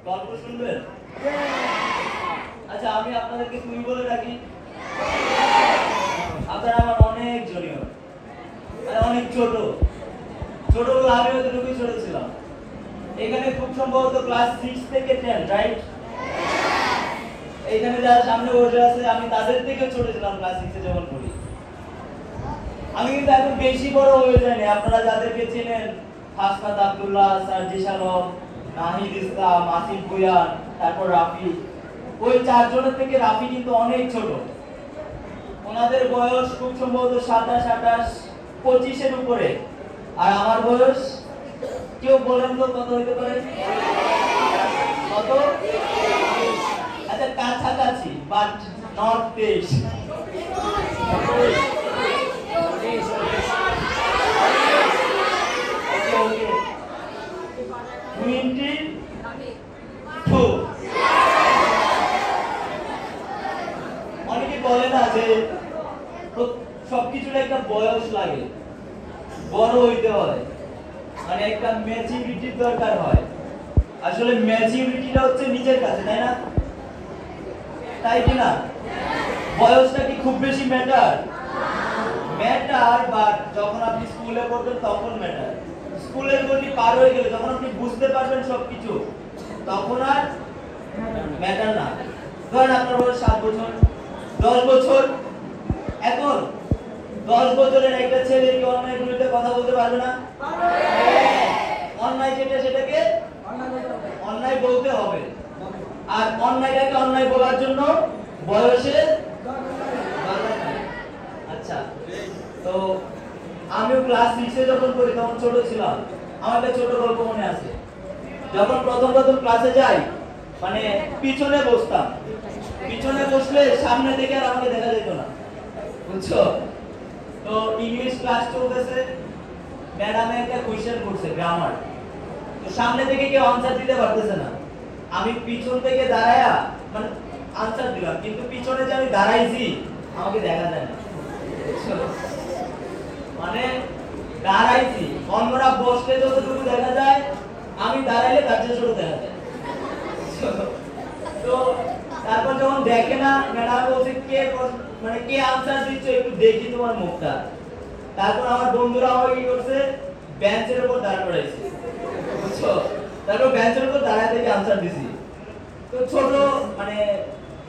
গল্প শুনবেন? আচ্ছা, আমি আপনাদেরকে তুমি বলে ডাকি। আপনারা আমার অনেক জুনিয়র, অনেক ছোট ছোটবেলা আমি যতটুকুই ছোট ছিলাম। এখানে খুব সম্ভবত ক্লাস 6 থেকে 10, রাইট? এখানে যারা সামনে বসে আছে আমি তাদের থেকে ছোট ছিলাম ক্লাস 6 এ যখন পড়ি। আমি কিন্তু এখন বেশি বড় হয়ে যাইনি। আপনারা যাদেরকে চেনেন, হাসনাত আব্দুল্লাহ, সার্জিস আলম, নাহিদ ইসলাম, আসিফ ভুঁইয়ান, তারপর রাফি, ওই চারজনের থেকে রাফি কিন্তু অনেক ছোট। ওনাদের বয়স খুব সম্ভবত 27, 28, 25 এর উপরে। আর আমার বয়স কেউ বলেন তো কত হইতে পারে? কত? আচ্ছা, কাছাকাছি, বাট নট 23। অনেকে বলে না যে সবকিছুর একটা বয়স লাগে, বড় হইতে হয়, মানে একটা ম্যাচুরিটির দরকার হয়। আসলে ম্যাচুরিটিটা হচ্ছে নিজের কাছে, তাই না? তাই কি না? বয়সটা কি খুব বেশি ম্যাটার? বাট যখন আপনি স্কুলে পড়বেন তখন ম্যাটার। স্কুলের গতি পার হয়ে গেলে যখন আপনি বুঝতে পারবেন সবকিছু, তখন আর ম্যাটার না। ধরেন আপনার বয়স 7 বছর, 10 বছর। এখন 10 বছরের একটা ছেলে কি অন্যায় বিরুদ্ধে কথা বলতে পারবে না? অন্যায় যেটা সেটাকে অন্যায় বলতে হবে। আর অন্যায়টাকে অন্যায় বলার জন্য বয়সের দরকার নেই। আচ্ছা, তো আমিও ক্লাস 6 এ যখন পড়ি তখন ছোট ছিলাম। আমার একটা ছোট গল্প মনে আছে। যখন প্রথম ক্লাসে যাই, মানে পিছনে বসতাম। পিছনে বসলে সামনে থেকে আর আমাকে দেখা যেত না, বুঝছো? তো ইংলিশ ক্লাস চলতেছে, ম্যাডামে একটা কোশ্চেন করছে গ্রামার। তো সামনে থেকে কেউ আনসার দিতে পারতেছে না। আমি পিছন থেকে দাঁড়ায়া মানে আনসার দিলাম, কিন্তু পিছনে যে আমি দাঁড়াইছি আমাকে দেখা যায় না। মানে দাঁড়াইছি, অন্যরা বসলে যতটুকু দেখা যায়, আমি দাঁড়াইলে তার চেয়ে ছোট দেখা যায়। তো তারপর যখন দেখে না, ম্যাডাম বলছে কে আনসার দিচ্ছে, একটু দেখি তোমার মুখটা। তারপর আমার বন্ধুরা আমাকে কি করছে, বেঞ্চের উপর দাঁড় করাইছে, বুঝছো? তারপর বেঞ্চের উপর দাঁড়ায় থেকে আনসার দিছি। তো ছোট, মানে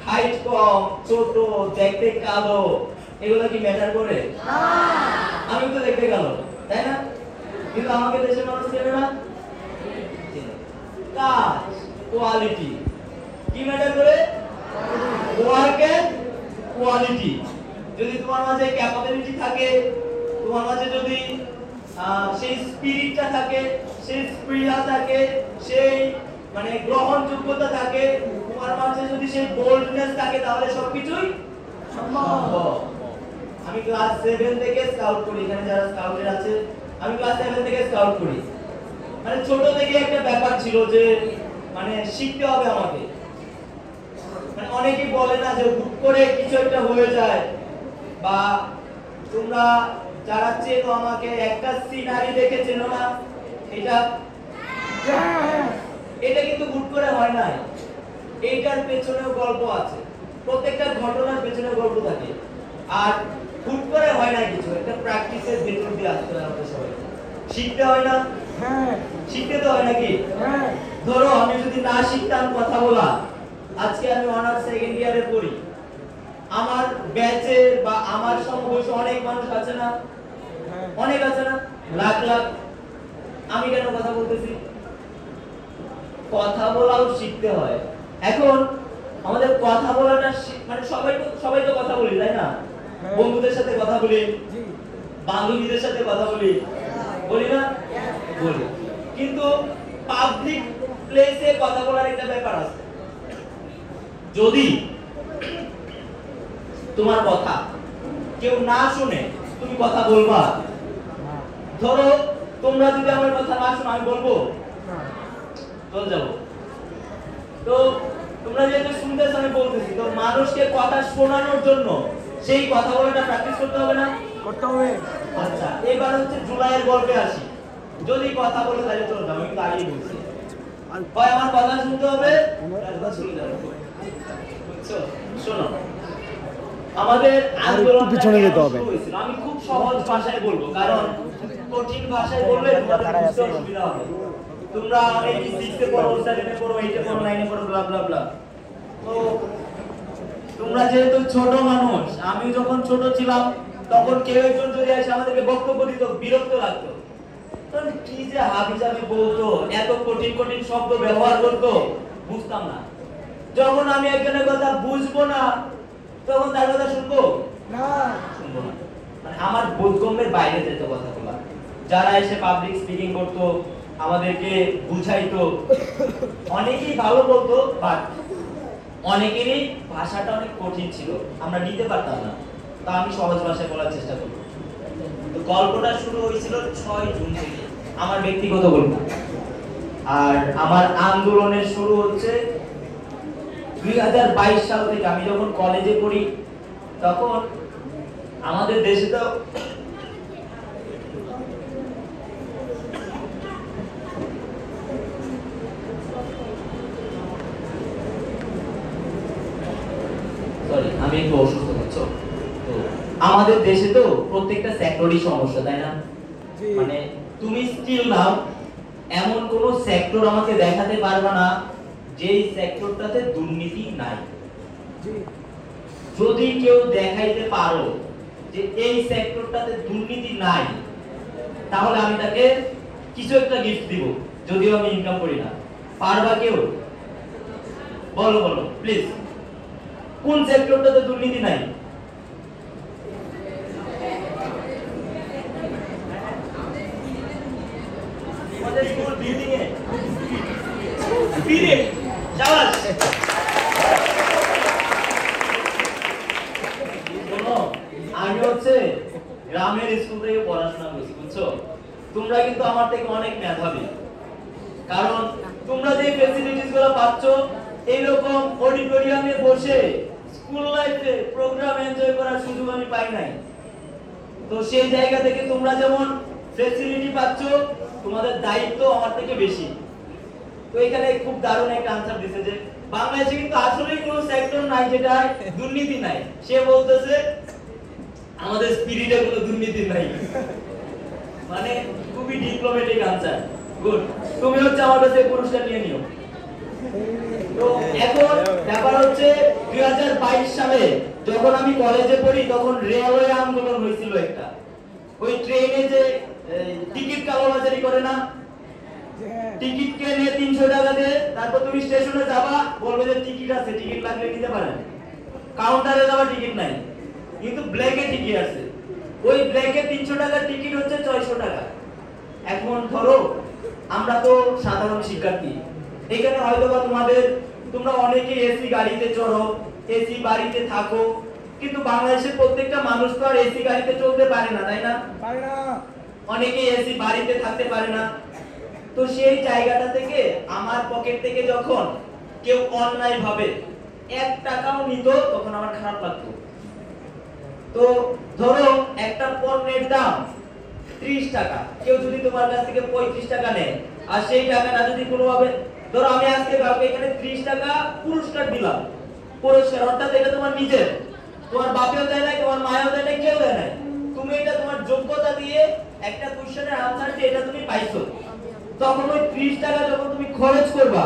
হাইট কম, ছোট, দেখতে কালো, এগুলো কি ম্যাটার করে? আমি তো দেখতে কালো, তাই না? কিন্তু আমাকে দেশের মানুষ চেনে না। কাজ, কোয়ালিটি কি ম্যাটার করে? Work and quality. যদি তোমার মাঝে ক্যাপাবিলিটি থাকে, তোমার মাঝে যদি সেই স্পিরিটটা থাকে, সেই স্পৃহা থাকে, সেই মানে গ্রহণযোগ্যতা থাকে, তোমার মাঝে যদি সেই বোল্ডনেস থাকে, তাহলে সবকিছুই সম্ভব। আমি ক্লাস 7 থেকে স্কাউট করি। এখানে যারা স্কাউটের আছে, আমি ক্লাস 7 থেকে স্কাউট করি। মানে ছোট থেকে একটা ব্যাপার ছিল যে মানে শিখতে হবে আমাকে। মানে অনেকেই বলে না যে হুট করে কিছু একটা হয়ে যায়, বা তোমরা যারা চেনো আমাকে একটা সিনারি দেখে চেনো না, এটা কিন্তু হুট করে হয় না। এইটার পেছনেও গল্প আছে, প্রত্যেকটা ঘটনার পেছনে গল্প থাকে। আর হুট করে হয় না কিছু, একটা প্র্যাকটিসের ভেতর দিয়ে আসতে হয় আমাদের সবাই। শিখতে হয় না? শিখতে তো হয় নাকি? ধরো আমি যদি না শিখতাম কথা বলা, আজকে আমি অনার্স সেকেন্ড ইয়ারে পড়ি, আমার ব্যাচে বা আমার সমবয়সী অনেক মানুষ আছে না? অনেক আছে না? লাখ লাখ। আমি কেন কথা বলতেছি? কথা বলাও শিখতে হয়। এখন আমাদের কথা বলাটা মানে সবাই তো কথা বলি, তাই না? বন্ধুদের সাথে কথা বলি, বান্ধবীদের সাথে কথা বলি, বলি না? বলি। কিন্তু পাবলিক প্লেসে কথা বলার একটা ব্যাপার আছে। যদি তোমার কথা কেউ না শুনে তুমি কথা বলবা, ধরো তোমরা যদি আমার কথা না শোনো, আমি বলবো? চলে যাব। তো তোমরা যেহেতু শুনতেছ, আমি বলতেছি, তো মানুষকে কথা শোনানোর জন্য সেই কথা বলাটা প্র্যাকটিস করতে হবে না? করতে হবে। আচ্ছা, এবার হচ্ছে জুলাইয়ের গল্পে আসি। যদি কথা বলে তাহলে চলে যাবো, কিন্তু আগেই বলছি। হয় আমার কথা শুনতে হবে, শোনো আমাদের আন্দোলন পিছনে যেতে হবে। আমি খুব সহজ ভাষায় বলবো, কারণ কঠিন ভাষায় বললে তোমাদের বুঝতে অসুবিধা হবে। তোমরা অনেকেই 6 এ পড়ো, 7 এ পড়ো, 8 এ পড়ো, 9 এ পড়ো, ব্লা ব্লা ব্লা। তো তোমরা যেহেতু ছোট মানুষ, আমি যখন ছোট ছিলাম তখন কেউ একজন যদি এসে আমাদেরকে বক্তব্য দিত, বিরক্ত লাগতো। তখন কি যে হাবিজাবি বলতো, এত কঠিন কঠিন শব্দ ব্যবহার করতো, বুঝতাম না। যখন আমি একজনের কথা বুঝবো না, তখন তার কথা শুনবো না, শুনবো না। মানে আমার বোধগম্যের বাইরে যেত কথাগুলো। যারা এসে পাবলিক স্পিকিং করতো, আমাদেরকে বুঝাইতো, অনেকেই ভালো বলতো, বাট অনেকেরই ভাষাটা অনেক কঠিন ছিল, আমরা নিতে পারতাম না। তা আমি সহজ ভাষায় বলার চেষ্টা করব। তো গল্পটা শুরু হয়েছিল 6 জুন থেকে, আমার ব্যক্তিগত গল্প। আর আমার আন্দোলনের শুরু হচ্ছে 2022 সাল থেকে। আমি যখন কলেজে পড়ি তখন আমাদের দেশে তো আমি একটু অসুস্থ হচ্ছি। তো আমাদের দেশে তো প্রত্যেকটা সেক্টরই সমস্যা, তাই না? মানে তুমি স্টিল নাও এমন কোন সেক্টর আমাকে দেখাতে পারবে না যেই সেক্টরটাতে দুর্নীতি নাই। যদি কেউ দেখাইতে পারো যে এই সেক্টরটাতে দুর্নীতি নাই, তাহলে আমি তাকে কিছু একটা গিফট দিব, যদিও আমি ইনকাম করি না। পারবা কেউ? বলো বলো প্লিজ, কোন সেক্টরটাতে দুর্নীতি নাই? আমাদের স্কুল বিল্ডিং এ স্পিরিট শাবাশ। শোনো, আমি হচ্ছে গ্রামের স্কুল থেকে পড়াশোনা করছি, বুঝছো? তোমরা কিন্তু আমার থেকে অনেক মেধাবী, কারণ তোমরা যে ফ্যাসিলিটিস গুলো পাচ্ছ, এইরকম অডিটোরিয়ামে বসে স্কুল লাইফে প্রোগ্রাম এনজয় করার সুযোগ আমি পাই নাই। তো সেই জায়গা থেকে তোমরা যেমন ফ্যাসিলিটি পাচ্ছ, তোমাদের দায়িত্ব আমার থেকে বেশি। তো এখানে খুব দারুণ একটা আনসার দিছে যে বাংলাদেশে কিন্তু আসলেই কোনো সেক্টর নাই যেটা দুর্নীতি নাই। সে বলতেছে আমাদের স্পিরিটে কোনো দুর্নীতি নাই। মানে খুবই ডিপ্লোম্যাটিক আনসার। গুড, তুমি হচ্ছে আমার কাছে পুরস্কার নিয়ে নিও। তো এখন ব্যাপার হচ্ছে 2022 সালে যখন আমি কলেজে পড়ি, তখন রেলওয়ে আন্দোলন হয়েছিল একটা। ওই ট্রেনে যে টিকিট কালোবাজারি করে না, টিকিট কিনে 300 টাকা দিয়ে, তারপর তুমি স্টেশনে যাবা, বলবে যে টিকিট আছে, টিকিট লাগলে নিতে পারেন। কাউন্টারে যাবা, টিকিট নাই, কিন্তু ব্ল্যাকে টিকিট আছে। ওই ব্ল্যাকে 300 টাকার টিকিট হচ্ছে 600 টাকা। এখন ধরো আমরা তো সাধারণ শিক্ষার্থী, এখানে হয়তোবা তোমরা অনেকে এসি গাড়িতে চড়ো, এসি বাড়িতে থাকো, কিন্তু বাংলাদেশের প্রত্যেকটা মানুষ তো আর এসি গাড়িতে চলতে পারে না, তাই না? পারে না। অনেকে এসি বাড়িতে থাকতে পারে না। তো সেই জায়গাটা থেকে আমার পকেট থেকে যখন কেউ অন্যায় ভাবে 1 টাকাও নিত, তখন আমার খারাপ লাগতো। তো ধরো একটা পণ্যের দাম 30 টাকা, কেউ যদি তোমার কাছ থেকে 35 টাকা নেয়, আর সেই টাকাটা যদি কোনোভাবে, ধরো আমি আজকে কাউকে এখানে 30 টাকা পুরস্কার দিলাম, পুরস্কার অর্থাৎ এটা তোমার নিজের, তোমার বাপেও দেয় নাই, তোমার মায়েও দেয় নাই, কেউ দেয় নাই, তুমি এটা তোমার যোগ্যতা দিয়ে একটা কোশ্চেনের আনসার দিয়ে এটা তুমি পাইছো। তখন ওই 30 টাকা যখন তুমি খরচ করবা,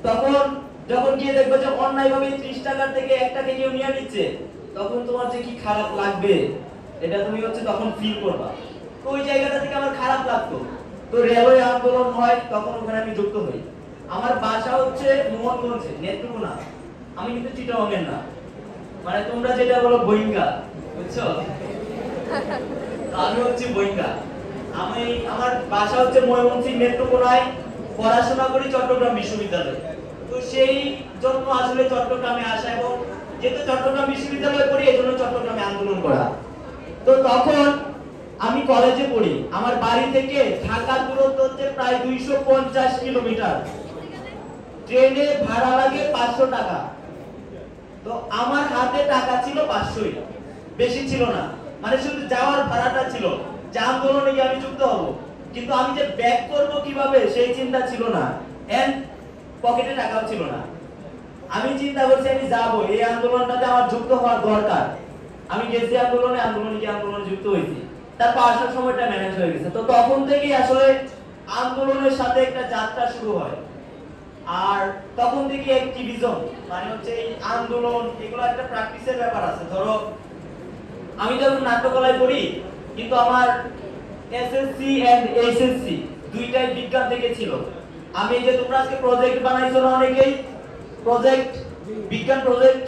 তখন যখন গিয়ে দেখবে যে অন্যায়ভাবে 30 টাকার থেকে 1 টাকা কেউ নিয়ে নিচ্ছে, তখন তোমার যে কি খারাপ লাগবে, এটা তুমি হচ্ছে তখন ফিল করবা। তো ওই জায়গাটা থেকে আমার খারাপ লাগতো। তো রেলওয়ে আন্দোলন হয়, তখন ওখানে আমি যুক্ত হই। আমার বাসা হচ্ছে মোহনগঞ্জে, নেত্রকোনা। আমি কিন্তু চিটাগংয়ের না, মানে তোমরা যেটা বলো বইঙ্গা, বুঝছো? আমি হচ্ছে বইঙ্গা। আমার বাসা হচ্ছে ময়মনসিংহ, নেত্রকোনায়। পড়াশোনা করি চট্টগ্রাম বিশ্ববিদ্যালয়ে। তো সেই জন্য আসলে চট্টগ্রামে আসা, এবং যেহেতু চট্টগ্রাম বিশ্ববিদ্যালয়ে পড়ি, এজন্য চট্টগ্রামে আন্দোলন করা। তো তখন আমি কলেজে পড়ি, আমার বাড়ি থেকে ঢাকার দূরত্ব হচ্ছে প্রায় 250 কিলোমিটার। ট্রেনে ভাড়া লাগে 500 টাকা। তো আমার হাতে টাকা ছিল 500ই, বেশি ছিল না। মানে শুধু যাওয়ার ভাড়াটা ছিল, যে আন্দোলনে গিয়ে আমি যুক্ত হব, কিন্তু আমি যে ব্যাক করব কিভাবে সেই চিন্তা ছিল না। এন্ড পকেটে টাকাও ছিল না। আমি চিন্তা করছি আমি যাবো, এই আন্দোলনটাতে আমার যুক্ত হওয়ার দরকার। আমি গেছি আন্দোলনে যুক্ত হয়েছি। তারপর আসার সময়টা ম্যানেজ হয়ে গেছে। তো তখন থেকেই আসলে আন্দোলনের সাথে একটা যাত্রা শুরু হয়। আর তখন থেকে অ্যাক্টিভিজম মানে হচ্ছে এই আন্দোলন, এগুলো একটা প্র্যাকটিসের ব্যাপার আছে। ধরো আমি যখন নাট্যকলায় পড়ি, কিন্তু আমার এসএসসি এন্ড এইচএসসি দুইটাই বিজ্ঞান থেকে ছিল। আমি এই যে তোমরা আজকে প্রজেক্ট বানাইছো না অনেকেই, প্রজেক্ট, বিজ্ঞান প্রজেক্ট,